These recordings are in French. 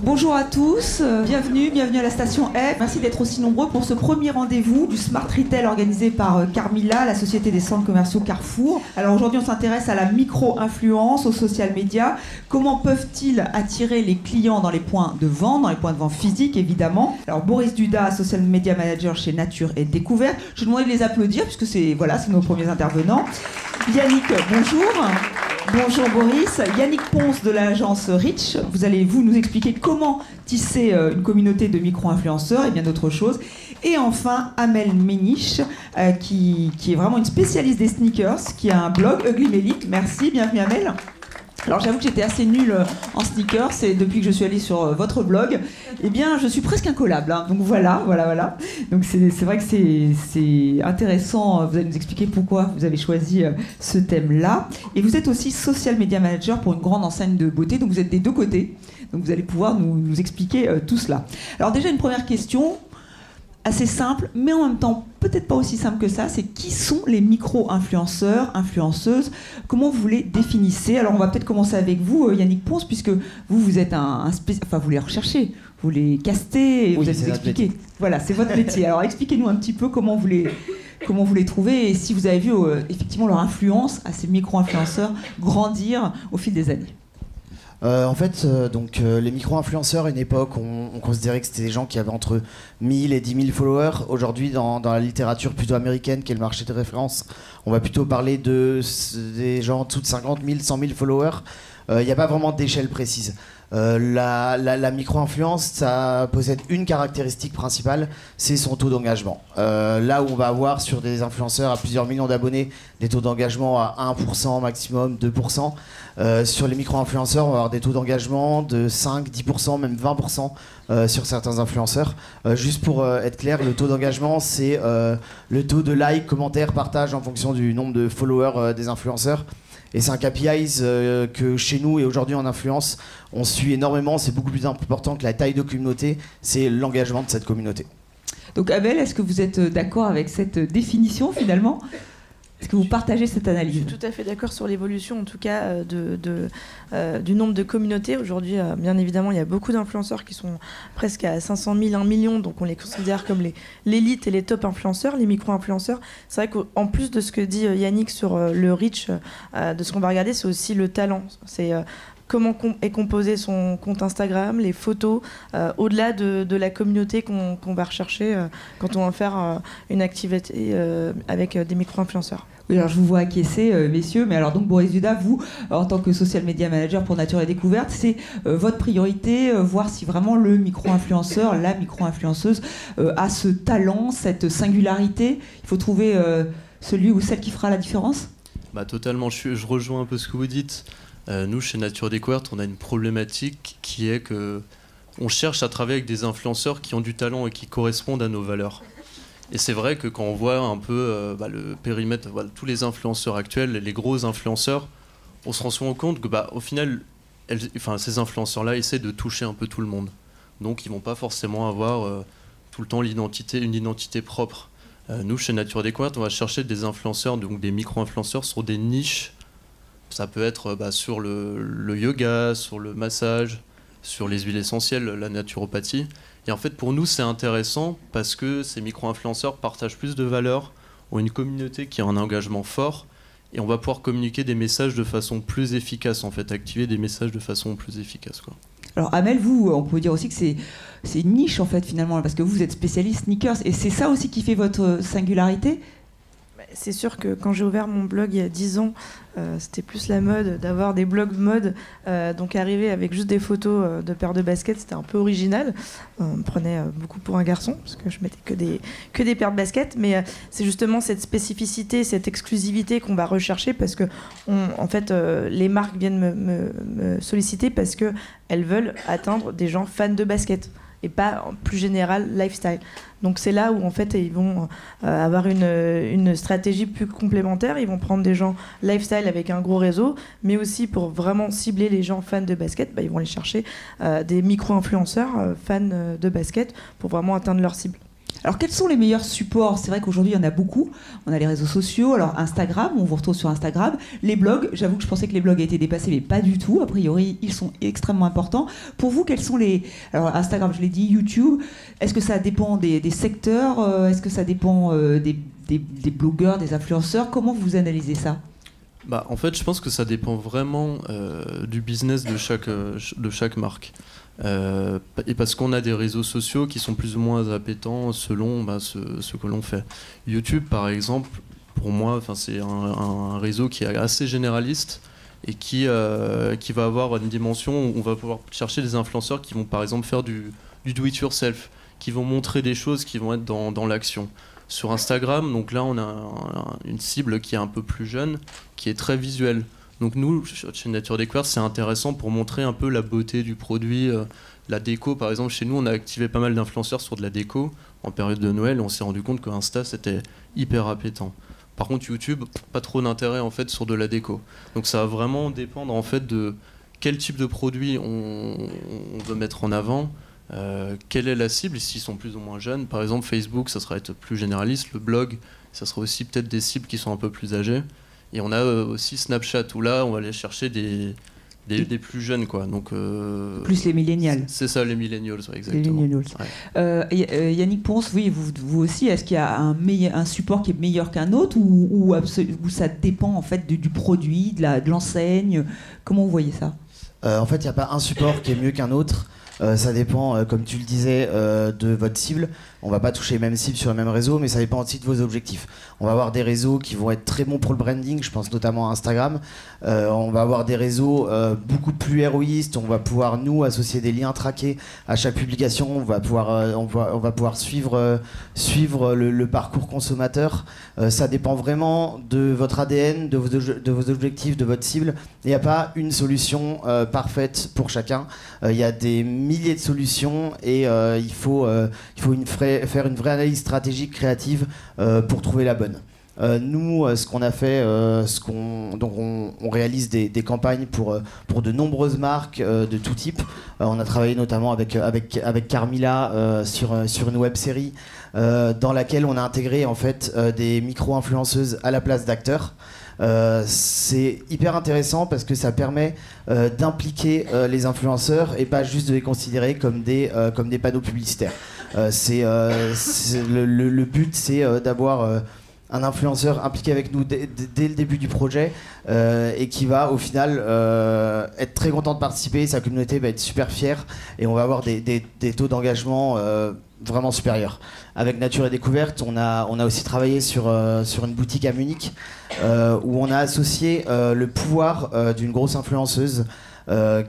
Bonjour à tous, bienvenue à la station F. Merci d'être aussi nombreux pour ce premier rendez-vous du Smart Retail organisé par Carmila, la société des centres commerciaux Carrefour. Alors aujourd'hui on s'intéresse à la micro-influence, aux social media. Comment peuvent-ils attirer les clients dans les points de vente physiques évidemment. Alors Boris Duda, social media manager chez Nature et Découverte. Je vais demander de les applaudir puisque c'est nos premiers intervenants. Yannick, bonjour. Bonjour Boris. Yannick Ponce de l'agence Reach. Vous allez nous expliquer comment tisser une communauté de micro-influenceurs et bien d'autres choses. Et enfin, Amel Méniche, qui est vraiment une spécialiste des sneakers, qui a un blog, Ugly Mélite. Merci, bienvenue Amel. Alors j'avoue que j'étais assez nulle en sneakers et depuis que je suis allée sur votre blog, eh bien je suis presque incollable. Hein. Donc voilà. Donc c'est vrai que c'est intéressant. Vous allez nous expliquer pourquoi vous avez choisi ce thème-là. Et vous êtes aussi social media manager pour une grande enseigne de beauté. Donc vous êtes des deux côtés. Donc vous allez pouvoir nous expliquer tout cela. Alors déjà une première question. Assez simple, mais en même temps peut-être pas aussi simple que ça, c'est qui sont les micro-influenceurs, influenceuses, comment vous les définissez? Alors on va peut-être commencer avec vous, Yannick Ponce, puisque vous êtes vous les recherchez, vous les castez, et vous allez nous expliquer. Voilà, c'est votre métier. Alors expliquez-nous un petit peu comment vous les trouvez et si vous avez vu effectivement leur influence à ces micro-influenceurs grandir au fil des années. Les micro-influenceurs, à une époque, on considérait que c'était des gens qui avaient entre 1000 et 10 000 followers. Aujourd'hui, dans la littérature plutôt américaine, qui est le marché de référence, on va plutôt parler des gens en dessous de 50 000, 100 000 followers. Il n'y a pas vraiment d'échelle précise. La micro-influence, ça possède une caractéristique principale, c'est son taux d'engagement. Là où on va avoir sur des influenceurs à plusieurs millions d'abonnés des taux d'engagement à 1% maximum, 2%. Sur les micro-influenceurs, on va avoir des taux d'engagement de 5, 10%, même 20% sur certains influenceurs. Juste pour être clair, le taux d'engagement, c'est le taux de likes, commentaires, partages en fonction du nombre de followers des influenceurs. Et c'est un KPI que chez nous et aujourd'hui en influence, on suit énormément. C'est beaucoup plus important que la taille de communauté, c'est l'engagement de cette communauté. Donc Abel, est-ce que vous êtes d'accord avec cette définition finalement ? Est-ce que vous partagez cette analyse ? Je suis tout à fait d'accord sur l'évolution, en tout cas, du nombre de communautés. Aujourd'hui, bien évidemment, il y a beaucoup d'influenceurs qui sont presque à 500 000, 1 million, donc on les considère comme l'élite et les top influenceurs, les micro-influenceurs. C'est vrai qu'en plus de ce que dit Yannick sur le reach, de ce qu'on va regarder, c'est aussi le talent. C'est comment est composé son compte Instagram, les photos, au-delà de la communauté qu'on va rechercher quand on va faire une activité avec des micro-influenceurs. Oui, alors je vous vois acquiescer, messieurs, mais alors donc Boris Duda, vous, en tant que social media manager pour Nature et Découverte, c'est votre priorité, voir si vraiment le micro-influenceur, la micro-influenceuse a ce talent, cette singularité. Il faut trouver celui ou celle qui fera la différence ? Totalement, je rejoins un peu ce que vous dites. Nous, chez Nature et Découverte, on a une problématique qui est que on cherche à travailler avec des influenceurs qui ont du talent et qui correspondent à nos valeurs. Et c'est vrai que quand on voit un peu le périmètre, tous les influenceurs actuels, les gros influenceurs, on se rend souvent compte que au final, ces influenceurs-là essaient de toucher un peu tout le monde. Donc ils vont pas forcément avoir tout le temps une identité propre. Nous, chez Nature et Découverte, on va chercher des influenceurs, donc des micro-influenceurs sur des niches. Ça peut être sur le yoga, sur le massage, sur les huiles essentielles, la naturopathie. Et en fait, pour nous, c'est intéressant parce que ces micro-influenceurs partagent plus de valeurs, ont une communauté qui a un engagement fort et on va pouvoir communiquer des messages de façon plus efficace, en fait, activer des messages de façon plus efficace, quoi. Alors Amel, vous, on peut dire aussi que c'est une niche en fait finalement, parce que vous êtes spécialiste sneakers et c'est ça aussi qui fait votre singularité ? C'est sûr que quand j'ai ouvert mon blog il y a 10 ans, c'était plus la mode d'avoir des blogs mode. Donc arriver avec juste des photos de paires de baskets, c'était un peu original. On me prenait beaucoup pour un garçon, parce que je mettais que des paires de baskets. Mais c'est justement cette spécificité, cette exclusivité qu'on va rechercher, parce que les marques viennent me solliciter parce qu'elles veulent atteindre des gens fans de basket. Et pas en plus général lifestyle. Donc c'est là où en fait ils vont avoir une stratégie plus complémentaire. Ils vont prendre des gens lifestyle avec un gros réseau, mais aussi pour vraiment cibler les gens fans de basket, ils vont aller chercher des micro-influenceurs fans de basket pour vraiment atteindre leur cible. Alors quels sont les meilleurs supports? C'est vrai qu'aujourd'hui il y en a beaucoup. On a les réseaux sociaux, alors Instagram, on vous retrouve sur Instagram. Les blogs, j'avoue que je pensais que les blogs étaient dépassés, mais pas du tout. A priori, ils sont extrêmement importants. Pour vous, quels sont les... Alors Instagram, je l'ai dit, YouTube, est-ce que ça dépend des secteurs? Est-ce que ça dépend des blogueurs, des influenceurs? Comment vous analysez ça? En fait, je pense que ça dépend vraiment du business de chaque marque. Et parce qu'on a des réseaux sociaux qui sont plus ou moins appétants selon ce que l'on fait. YouTube, par exemple, pour moi, c'est un réseau qui est assez généraliste et qui va avoir une dimension où on va pouvoir chercher des influenceurs qui vont, par exemple, faire du do-it-yourself, qui vont montrer des choses qui vont être dans l'action. Sur Instagram, donc là, on a une cible qui est un peu plus jeune, qui est très visuelle. Donc nous, chez Nature Découverte, c'est intéressant pour montrer un peu la beauté du produit, la déco. Par exemple, chez nous, on a activé pas mal d'influenceurs sur de la déco en période de Noël. On s'est rendu compte que Insta, c'était hyper appétant. Par contre, YouTube, pas trop d'intérêt en fait sur de la déco. Donc ça va vraiment dépendre en fait de quel type de produit on veut mettre en avant, quelle est la cible, s'ils sont plus ou moins jeunes. Par exemple, Facebook, ça sera être plus généraliste. Le blog, ça sera aussi peut-être des cibles qui sont un peu plus âgées. Et on a aussi Snapchat, où là, on va aller chercher des plus jeunes, quoi. Donc, plus les millénials. C'est ça, les millennials, ouais, exactement. Les millennials. Ouais. Yannick Ponce, oui, vous aussi, est-ce qu'il y a un support qui est meilleur qu'un autre ou ça dépend en fait du produit, de l'enseigne? Comment vous voyez ça? En fait, il n'y a pas un support qui est mieux qu'un autre. Ça dépend, comme tu le disais, de votre cible. On va pas toucher les mêmes cibles sur le même réseau, mais ça dépend aussi de vos objectifs. On va avoir des réseaux qui vont être très bons pour le branding, je pense notamment à Instagram. On va avoir des réseaux beaucoup plus héroïstes. On va pouvoir, nous, associer des liens traqués à chaque publication. On va pouvoir suivre le parcours consommateur. Ça dépend vraiment de votre ADN, de vos objectifs, de votre cible. Il n'y a pas une solution parfaite pour chacun. Il y a des milliers de solutions et il faut faire une vraie analyse stratégique créative pour trouver la bonne. Nous, ce qu'on a fait, on réalise des campagnes pour de nombreuses marques de tout type. On a travaillé notamment avec Carmilla sur une web série dans laquelle on a intégré en fait des micro-influenceuses à la place d'acteurs. C'est hyper intéressant parce que ça permet d'impliquer les influenceurs et pas juste de les considérer comme des panneaux publicitaires. Le but, c'est d'avoir un influenceur impliqué avec nous dès le début du projet et qui va au final être très content de participer. Sa communauté va être super fière et on va avoir des taux d'engagement vraiment supérieurs. Avec Nature et Découverte, on a aussi travaillé sur une boutique à Munich où on a associé le pouvoir d'une grosse influenceuse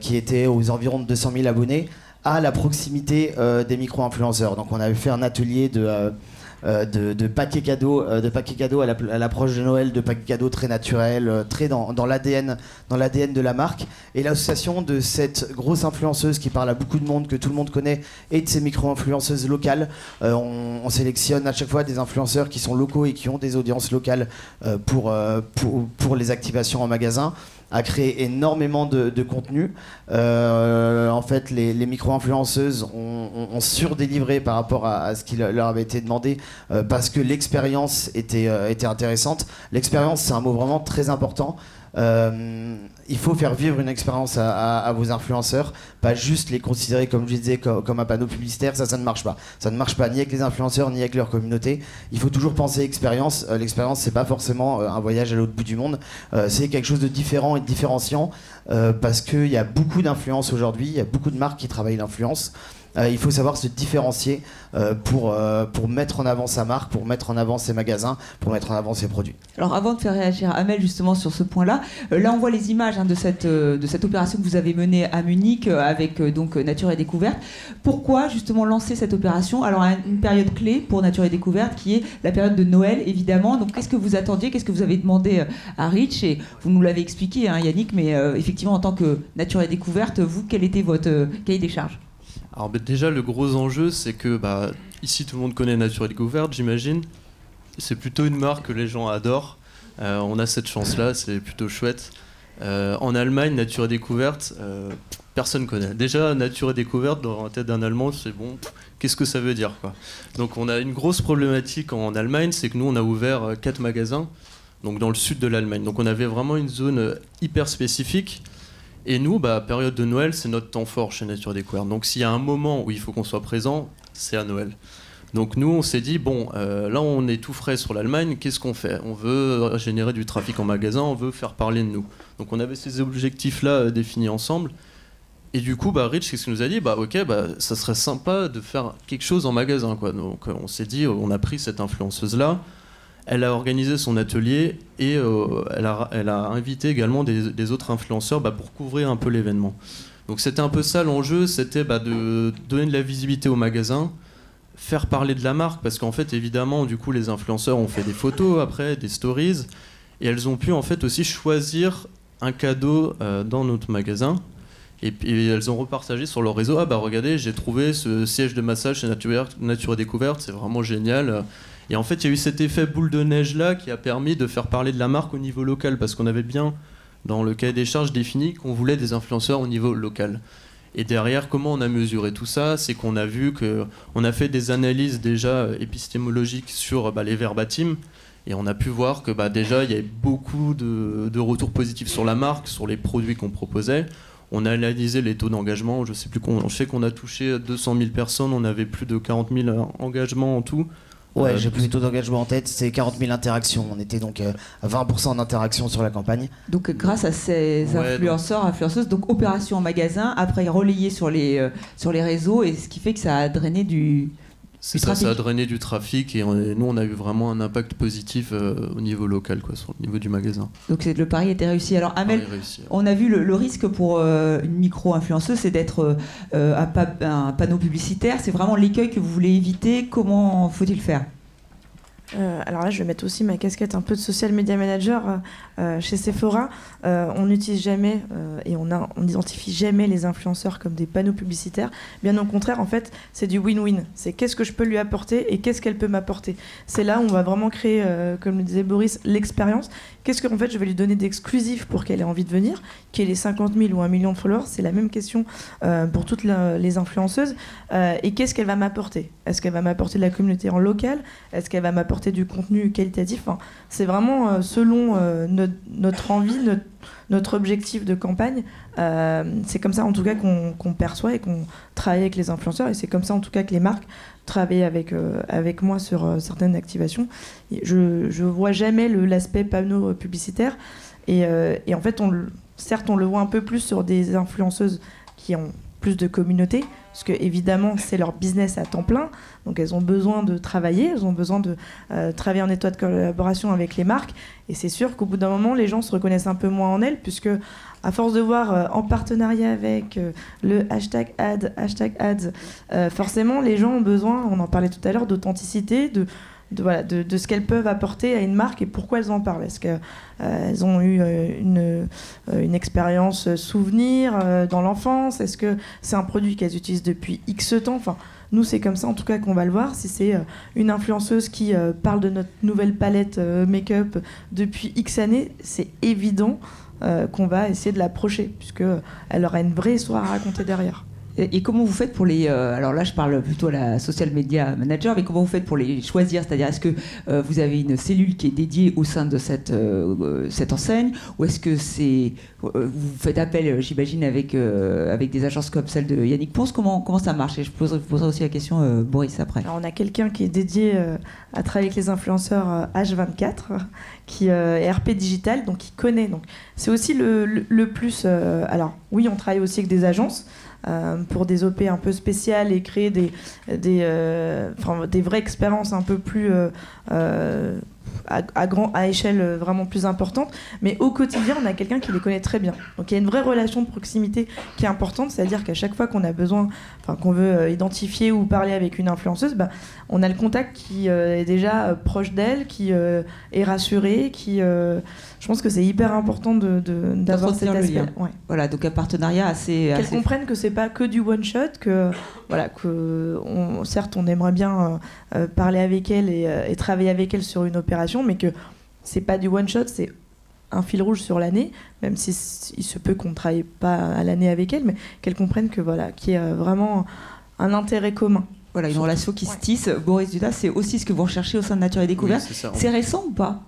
qui était aux environs de 200 000 abonnés à la proximité des micro-influenceurs. Donc on avait fait un atelier de paquets cadeaux à l'approche de Noël, de paquets cadeaux très naturels, très dans l'ADN de la marque. Et l'association de cette grosse influenceuse qui parle à beaucoup de monde, que tout le monde connaît, et de ces micro-influenceuses locales, on sélectionne à chaque fois des influenceurs qui sont locaux et qui ont des audiences locales pour les activations en magasin, a créé énormément de contenu. En fait, les micro-influenceuses ont surdélivré par rapport à ce qui leur avait été demandé parce que l'expérience était intéressante. L'expérience, c'est un mot vraiment très important. Il faut faire vivre une expérience à vos influenceurs, pas juste les considérer, comme je disais, comme un panneau publicitaire. Ça ne marche pas. Ça ne marche pas ni avec les influenceurs ni avec leur communauté. Il faut toujours penser expérience. L'expérience, c'est pas forcément un voyage à l'autre bout du monde. C'est quelque chose de différent et de différenciant parce qu'il y a beaucoup d'influence aujourd'hui. Il y a beaucoup de marques qui travaillent l'influence. Il faut savoir se différencier pour mettre en avant sa marque, pour mettre en avant ses magasins, pour mettre en avant ses produits. Alors avant de faire réagir Amel justement sur ce point-là, là on voit les images de cette opération que vous avez menée à Munich avec donc Nature et Découverte. Pourquoi justement lancer cette opération? Alors à une période clé pour Nature et Découverte qui est la période de Noël évidemment. Donc qu'est-ce que vous attendiez? Qu'est-ce que vous avez demandé à Rich? Et vous nous l'avez expliqué Yannick, mais effectivement en tant que Nature et Découverte, vous, quel était votre cahier des charges? Alors déjà, le gros enjeu, c'est que ici, tout le monde connaît Nature et Découverte, j'imagine. C'est plutôt une marque que les gens adorent. On a cette chance-là, c'est plutôt chouette. En Allemagne, Nature et Découverte, personne connaît. Déjà, Nature et Découverte, dans la tête d'un Allemand, c'est bon, qu'est-ce que ça veut dire, quoi. Donc on a une grosse problématique en Allemagne, c'est que nous, on a ouvert 4 magasins, donc dans le sud de l'Allemagne. Donc on avait vraiment une zone hyper spécifique. Et nous, période de Noël, c'est notre temps fort chez Nature et Découverte. Donc s'il y a un moment où il faut qu'on soit présent, c'est à Noël. Donc nous, on s'est dit, bon, là on est tout frais sur l'Allemagne, qu'est-ce qu'on fait? On veut générer du trafic en magasin, on veut faire parler de nous. Donc on avait ces objectifs-là définis ensemble. Et du coup, Rich, qu'est-ce qu'il nous a dit? Ok, ça serait sympa de faire quelque chose en magasin, quoi. Donc on s'est dit, on a pris cette influenceuse-là, elle a organisé son atelier et elle a invité également des autres influenceurs pour couvrir un peu l'événement. Donc c'était un peu ça l'enjeu, c'était de donner de la visibilité au magasin, faire parler de la marque, parce qu'en fait, évidemment, du coup, les influenceurs ont fait des photos après, des stories, et elles ont pu en fait aussi choisir un cadeau dans notre magasin, et puis elles ont repartagé sur leur réseau. Regardez, j'ai trouvé ce siège de massage chez Nature et Découverte, c'est vraiment génial. Et en fait, il y a eu cet effet boule de neige là qui a permis de faire parler de la marque au niveau local, parce qu'on avait bien, dans le cahier des charges, défini qu'on voulait des influenceurs au niveau local. Et derrière, comment on a mesuré tout ça? C'est qu'on a vu qu'on a fait des analyses déjà épistémologiques sur les verbatims, et on a pu voir que déjà il y avait beaucoup de retours positifs sur la marque, sur les produits qu'on proposait. On a analysé les taux d'engagement, je sais qu'on a touché 200 000 personnes, on avait plus de 40 000 engagements en tout. Ouais, j'ai plus le taux d'engagement en tête, c'est 40 000 interactions. On était donc à 20% d'interaction sur la campagne. Donc grâce à ces influenceuses, donc opération en magasin, après relayé sur les réseaux, et ce qui fait que ça a drainé du trafic. Ça a drainé du trafic, et nous on a eu vraiment un impact positif au niveau local, quoi, sur le niveau du magasin. Donc le pari était réussi. Alors Amel, on a vu le risque pour une micro-influenceuse, c'est d'être un panneau publicitaire. C'est vraiment l'écueil que vous voulez éviter. Comment faut-il faire? Alors là, je vais mettre aussi ma casquette un peu de social media manager chez Sephora. On n'utilise jamais et on n'identifie jamais les influenceurs comme des panneaux publicitaires. Bien au contraire, en fait, c'est du win-win. C'est qu'est-ce que je peux lui apporter et qu'est-ce qu'elle peut m'apporter. C'est là où on va vraiment créer, comme le disait Boris, l'expérience. Qu'est-ce que en fait, je vais lui donner d'exclusif pour qu'elle ait envie de venir, qu'elle ait 50 000 ou 1 million de followers. C'est la même question pour toutes les influenceuses. Et qu'est-ce qu'elle va m'apporter? Est-ce qu'elle va m'apporter de la communauté en local? Est-ce qu'elle va m'apporter du contenu qualitatif? C'est vraiment selon notre envie, notre objectif de campagne. C'est comme ça en tout cas qu'on perçoit et qu'on travaille avec les influenceurs, et c'est comme ça en tout cas que les marques travaillent avec moi sur certaines activations. Et je vois jamais l'aspect panneau publicitaire, et en fait certes on le voit un peu plus sur des influenceuses qui ont plus de communauté, parce que évidemment c'est leur business à temps plein, donc elles ont besoin de travailler, elles ont besoin de travailler en étroite collaboration avec les marques, et c'est sûr qu'au bout d'un moment les gens se reconnaissent un peu moins en elles, puisque à force de voir en partenariat avec le hashtag ads, forcément les gens ont besoin, on en parlait tout à l'heure, d'authenticité, de ce qu'elles peuvent apporter à une marque et pourquoi elles en parlent. Est-ce qu'elles ont eu une expérience souvenir dans l'enfance? Est-ce que c'est un produit qu'elles utilisent depuis X temps? Enfin, nous, c'est comme ça en tout cas qu'on va le voir. Si c'est une influenceuse qui parle de notre nouvelle palette make-up depuis X années, c'est évident qu'on va essayer de l'approcher, puisqu'elle aura une vraie histoire à raconter derrière. Et comment vous faites pour les... alors là, je parle plutôt à la social media manager, mais comment vous faites pour les choisir? C'est-à-dire, est-ce que vous avez une cellule qui est dédiée au sein de cette enseigne? Ou est-ce que vous faites appel, j'imagine, avec des agences comme celle de Yannick Ponce? Comment ça marche? Et je vous poserai aussi la question, Boris, après. Alors, on a quelqu'un qui est dédié à travailler avec les influenceurs H24, qui est RP Digital, donc qui connaît. Donc, c'est aussi le plus... alors, oui, on travaille aussi avec des agences, pour des OP un peu spéciales et créer des vraies expériences un peu plus à échelle vraiment plus importante, mais au quotidien on a quelqu'un qui les connaît très bien, donc il y a une vraie relation de proximité qui est importante, c'est-à-dire qu'à chaque fois qu'on a besoin, qu'on veut identifier ou parler avec une influenceuse, on a le contact qui est déjà proche d'elle, qui est rassuré, je pense que c'est hyper important d'avoir cet aspect. Ouais. Voilà, donc un partenariat assez... Qu'elles comprennent que c'est pas que du one shot, que certes on aimerait bien parler avec elle et travailler avec elle sur une opération, mais que c'est pas du one shot, c'est un fil rouge sur l'année, même si il se peut qu'on ne travaille pas à l'année avec elles, mais qu'elles comprennent que voilà, qu'il y a vraiment un intérêt commun. Voilà, une relation qui se tisse. Boris Dudas, c'est aussi ce que vous recherchez au sein de Nature et Découverte. Oui, c'est récent ou pas?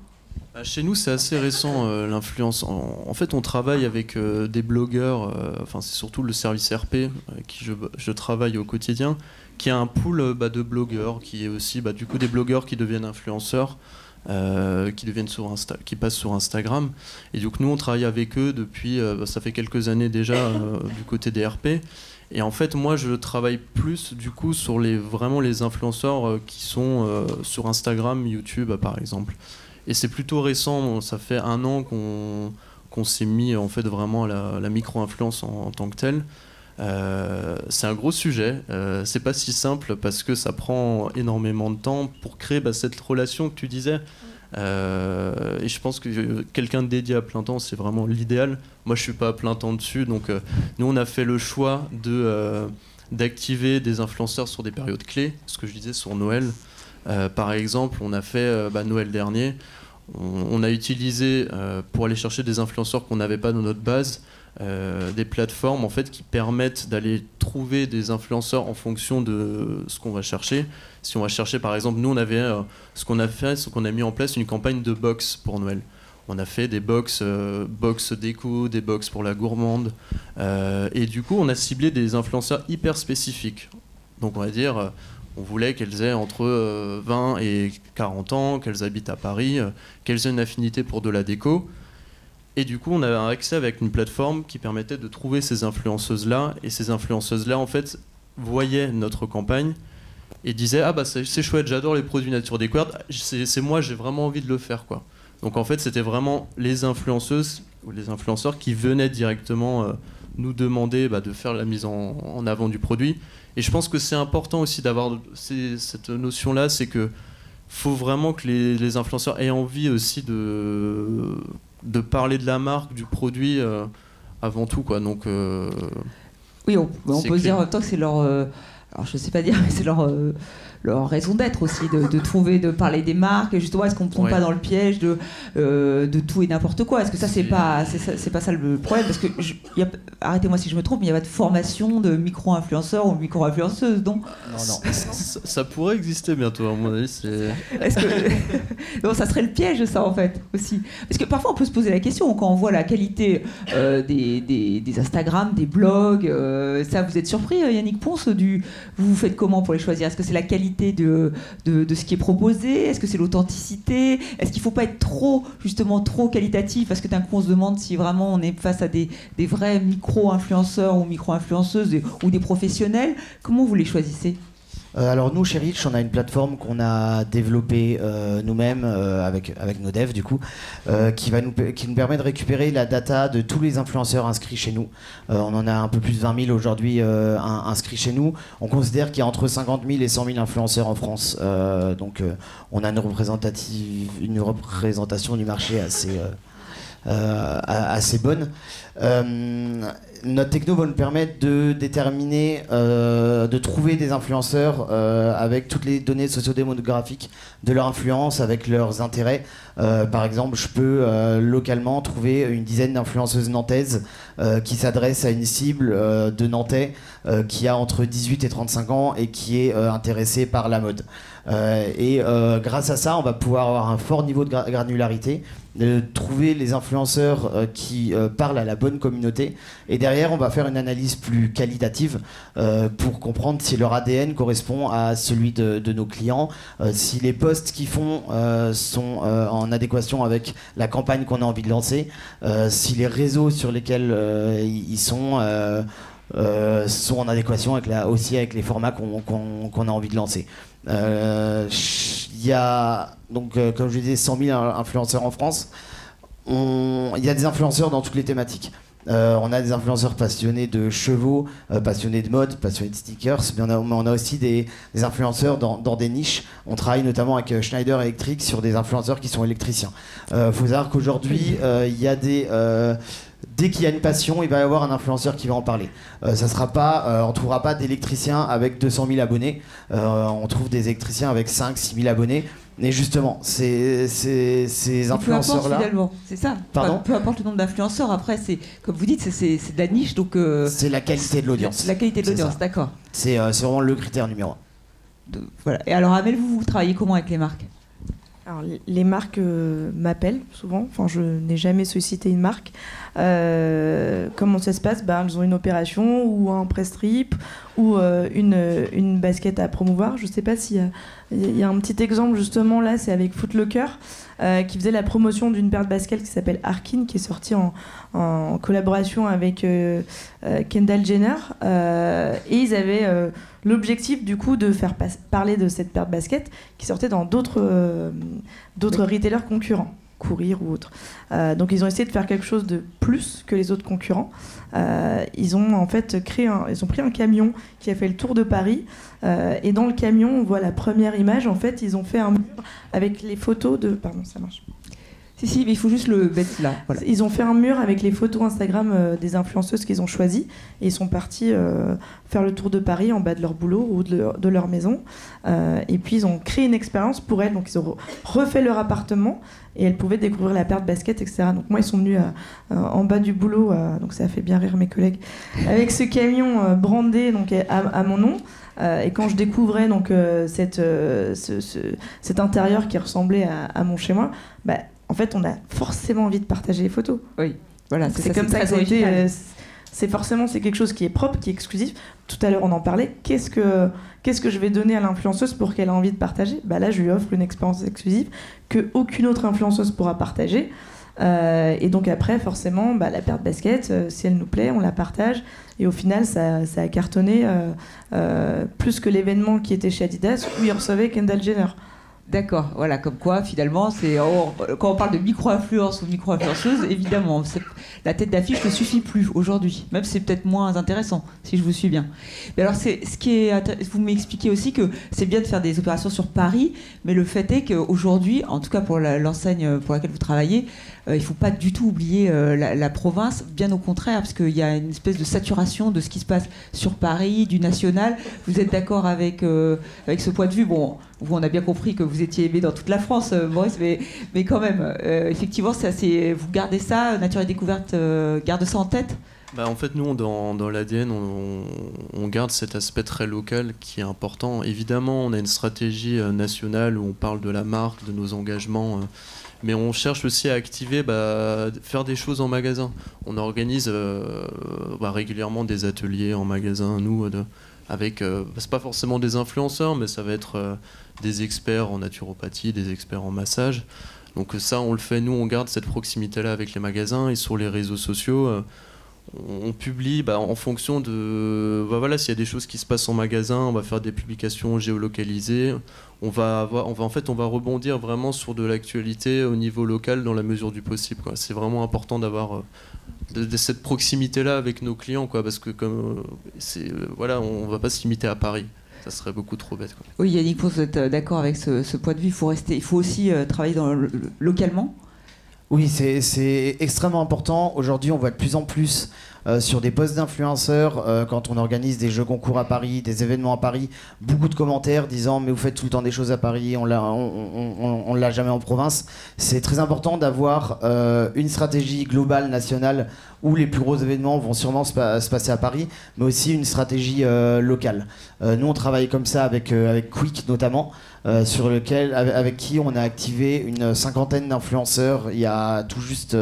Chez nous, c'est assez récent, l'influence. En fait, on travaille avec des blogueurs, enfin, c'est surtout le service RP avec qui je travaille au quotidien, qui a un pool de blogueurs, qui est aussi du coup des blogueurs qui deviennent influenceurs, qui passent sur Instagram. Et donc, nous, on travaille avec eux depuis, ça fait quelques années déjà, du côté des RP. Et en fait, moi, je travaille plus du coup sur vraiment les influenceurs qui sont sur Instagram, YouTube, par exemple. Et c'est plutôt récent, ça fait 1 an qu'on s'est mis en fait vraiment à la micro-influence en tant que telle. C'est un gros sujet, c'est pas si simple parce que ça prend énormément de temps pour créer cette relation que tu disais. Et je pense que quelqu'un de dédié à plein temps, c'est vraiment l'idéal. Moi, je suis pas à plein temps dessus, donc nous, on a fait le choix d'activer des influenceurs sur des périodes clés, ce que je disais sur Noël. Par exemple, on a fait Noël dernier, on a utilisé pour aller chercher des influenceurs qu'on n'avait pas dans notre base, des plateformes en fait qui permettent d'aller trouver des influenceurs en fonction de ce qu'on va chercher. Si on va chercher par exemple, nous on avait ce qu'on a fait, c'est qu'on a mis en place une campagne de box pour Noël. On a fait des box déco, des box pour la gourmande, et du coup on a ciblé des influenceurs hyper spécifiques. Donc on va dire on voulait qu'elles aient entre 20 et 40 ans, qu'elles habitent à Paris, qu'elles aient une affinité pour de la déco. Et du coup, on avait un accès avec une plateforme qui permettait de trouver ces influenceuses-là. Et ces influenceuses-là, en fait, voyaient notre campagne et disaient « Ah bah c'est chouette, j'adore les produits Nature Découverte, c'est moi, j'ai vraiment envie de le faire, quoi. » Donc en fait, c'était vraiment les influenceuses ou les influenceurs qui venaient directement nous demander de faire la mise en avant du produit. Et je pense que c'est important aussi d'avoir cette notion-là, c'est que faut vraiment que les influenceurs aient envie aussi de parler de la marque, du produit avant tout, quoi. Donc oui, on peut se dire en même temps que c'est leur alors je sais pas dire, mais c'est leur raison d'être aussi, de parler des marques. Et justement, est-ce qu'on ne tombe pas dans le piège de tout et n'importe quoi? Est-ce que ça, c'est pas ça le problème? Parce que, arrêtez-moi si je me trompe, mais il n'y a pas de formation de micro-influenceur ou micro-influenceuse, donc... Non. Ça pourrait exister bientôt, à mon avis. Est-ce que... Non, ça serait le piège, ça, en fait, aussi. Parce que parfois, on peut se poser la question, quand on voit la qualité des Instagram, des blogs, ça, vous êtes surpris, Yannick Ponce, vous faites comment pour les choisir? Est-ce que c'est la qualité de ce qui est proposé? Est-ce que c'est l'authenticité? Est-ce qu'il ne faut pas être trop qualitatif? Parce que d'un coup, on se demande si vraiment on est face à des vrais micro-influenceurs ou micro-influenceuses ou des professionnels. Comment vous les choisissez? Alors nous, chez Rich, on a une plateforme qu'on a développée nous-mêmes avec nos devs du coup, qui nous permet de récupérer la data de tous les influenceurs inscrits chez nous. On en a un peu plus de 20 000 aujourd'hui inscrits chez nous. On considère qu'il y a entre 50 000 et 100 000 influenceurs en France. Donc on a une représentation du marché assez bonne. Notre techno va nous permettre de déterminer, de trouver des influenceurs avec toutes les données sociodémographiques de leur influence, avec leurs intérêts. Par exemple, je peux localement trouver une dizaine d'influenceuses nantaises qui s'adressent à une cible de Nantais qui a entre 18 et 35 ans et qui est intéressée par la mode. Et grâce à ça, on va pouvoir avoir un fort niveau de granularité, trouver les influenceurs qui parlent à la bonne communauté, et derrière on va faire une analyse plus qualitative pour comprendre si leur ADN correspond à celui de nos clients, si les posts qu'ils font sont en adéquation avec la campagne qu'on a envie de lancer, si les réseaux sur lesquels ils sont en adéquation aussi avec les formats qu'on a envie de lancer. Il y a donc, comme je disais, 100 000 influenceurs en France. Il y a des influenceurs dans toutes les thématiques. On a des influenceurs passionnés de chevaux, passionnés de mode, passionnés de sneakers, mais on a aussi des influenceurs dans des niches. On travaille notamment avec Schneider Electric sur des influenceurs qui sont électriciens. Faut savoir qu'aujourd'hui, il y a dès qu'il y a une passion, il va y avoir un influenceur qui va en parler. On ne trouvera pas d'électriciens avec 200 000 abonnés. On trouve des électriciens avec 5 000 6 000 abonnés. Et justement, ces influenceurs-là... Finalement, c'est ça. Pardon, peu importe le nombre d'influenceurs, après, c'est, comme vous dites, c'est de la niche, donc... c'est la qualité de l'audience. La qualité de l'audience, d'accord. C'est vraiment le critère numéro 1. Voilà. Et alors, Amel, vous travaillez comment avec les marques ? Alors, les marques m'appellent souvent, enfin je n'ai jamais sollicité une marque. Comment ça se passe ? Elles ont une opération ou un press trip ou une basket à promouvoir. Je ne sais pas s'il y a un petit exemple justement là, c'est avec Foot Locker qui faisait la promotion d'une paire de baskets qui s'appelle Arkin, qui est sortie en collaboration avec Kendall Jenner. Et ils avaient l'objectif du coup de faire parler de cette paire de baskets qui sortait dans d'autres retailers concurrents, Courir ou autres. Donc ils ont essayé de faire quelque chose de plus que les autres concurrents. Ils ont en fait ils ont pris un camion qui a fait le tour de Paris et dans le camion on voit la première image. En fait ils ont fait un mur avec les photos de... Pardon, ça marche. Si, mais il faut juste le mettre là. Voilà. Ils ont fait un mur avec les photos Instagram des influenceuses qu'ils ont choisies et ils sont partis faire le tour de Paris en bas de leur boulot ou de leur maison. Et puis ils ont créé une expérience pour elles. Donc ils ont refait leur appartement et elles pouvaient découvrir la paire de baskets, etc. Donc moi ils sont venus en bas du boulot, donc ça a fait bien rire mes collègues, avec ce camion brandé donc, à mon nom. Et quand je découvrais donc, cet intérieur qui ressemblait à mon chez-moi, en fait, on a forcément envie de partager les photos. Oui, voilà, c'est comme ça que ça a été. C'est quelque chose qui est propre, qui est exclusif. Tout à l'heure, on en parlait. Qu'est-ce que je vais donner à l'influenceuse pour qu'elle ait envie de partager ? Là, je lui offre une expérience exclusive qu'aucune autre influenceuse pourra partager. Et donc après, forcément, la paire de baskets, si elle nous plaît, on la partage. Et au final, ça a cartonné plus que l'événement qui était chez Adidas où il recevait Kendall Jenner. D'accord, voilà, comme quoi finalement, quand on parle de micro-influence ou micro-influenceuse, évidemment, la tête d'affiche ne suffit plus aujourd'hui, même si c'est peut-être moins intéressant, si je vous suis bien. Mais alors, vous m'expliquez aussi que c'est bien de faire des opérations sur Paris, mais le fait est qu'aujourd'hui, en tout cas pour l'enseigne pour laquelle vous travaillez, il ne faut pas du tout oublier la province, bien au contraire, parce qu'il y a une espèce de saturation de ce qui se passe sur Paris, du national. Vous êtes d'accord avec ce point de vue ? Bon, vous, on a bien compris que vous étiez aimé dans toute la France, Maurice, mais quand même, effectivement, vous gardez ça, Nature et Découverte garde ça en tête ? En fait, nous, dans l'ADN, on garde cet aspect très local qui est important. Évidemment, on a une stratégie nationale où on parle de la marque, de nos engagements, mais on cherche aussi à activer, faire des choses en magasin. On organise régulièrement des ateliers en magasin, nous, avec, c'est pas forcément des influenceurs, mais ça va être des experts en naturopathie, des experts en massage. Donc ça, on le fait, nous, on garde cette proximité-là avec les magasins et sur les réseaux sociaux. On publie en fonction de... s'il y a des choses qui se passent en magasin, on va faire des publications géolocalisées. On va rebondir vraiment sur de l'actualité au niveau local dans la mesure du possible, quoi. C'est vraiment important d'avoir de cette proximité-là avec nos clients, quoi, parce que on va pas se limiter à Paris. Ça serait beaucoup trop bête, quoi. Oui, Yannick, vous êtes d'accord avec ce point de vue. Il faut aussi travailler localement. Oui, c'est extrêmement important. Aujourd'hui, on voit de plus en plus sur des posts d'influenceurs, quand on organise des jeux concours à Paris, des événements à Paris, beaucoup de commentaires disant « mais vous faites tout le temps des choses à Paris, on l'a jamais en province ». C'est très important d'avoir une stratégie globale, nationale, où les plus gros événements vont sûrement se passer à Paris, mais aussi une stratégie locale. Nous, on travaille comme ça avec Quick notamment, avec qui on a activé une cinquantaine d'influenceurs il y a tout juste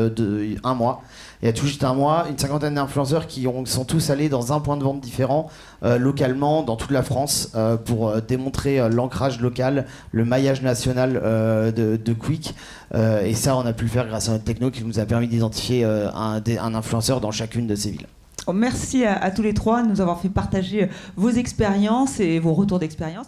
un mois. Il y a tout juste un mois, une cinquantaine d'influenceurs qui sont tous allés dans un point de vente différent, localement, dans toute la France, pour démontrer l'ancrage local, le maillage national de Quick. Et ça, on a pu le faire grâce à notre techno qui nous a permis d'identifier un influenceur dans chacune de ces villes. Merci à tous les trois de nous avoir fait partager vos expériences et vos retours d'expérience.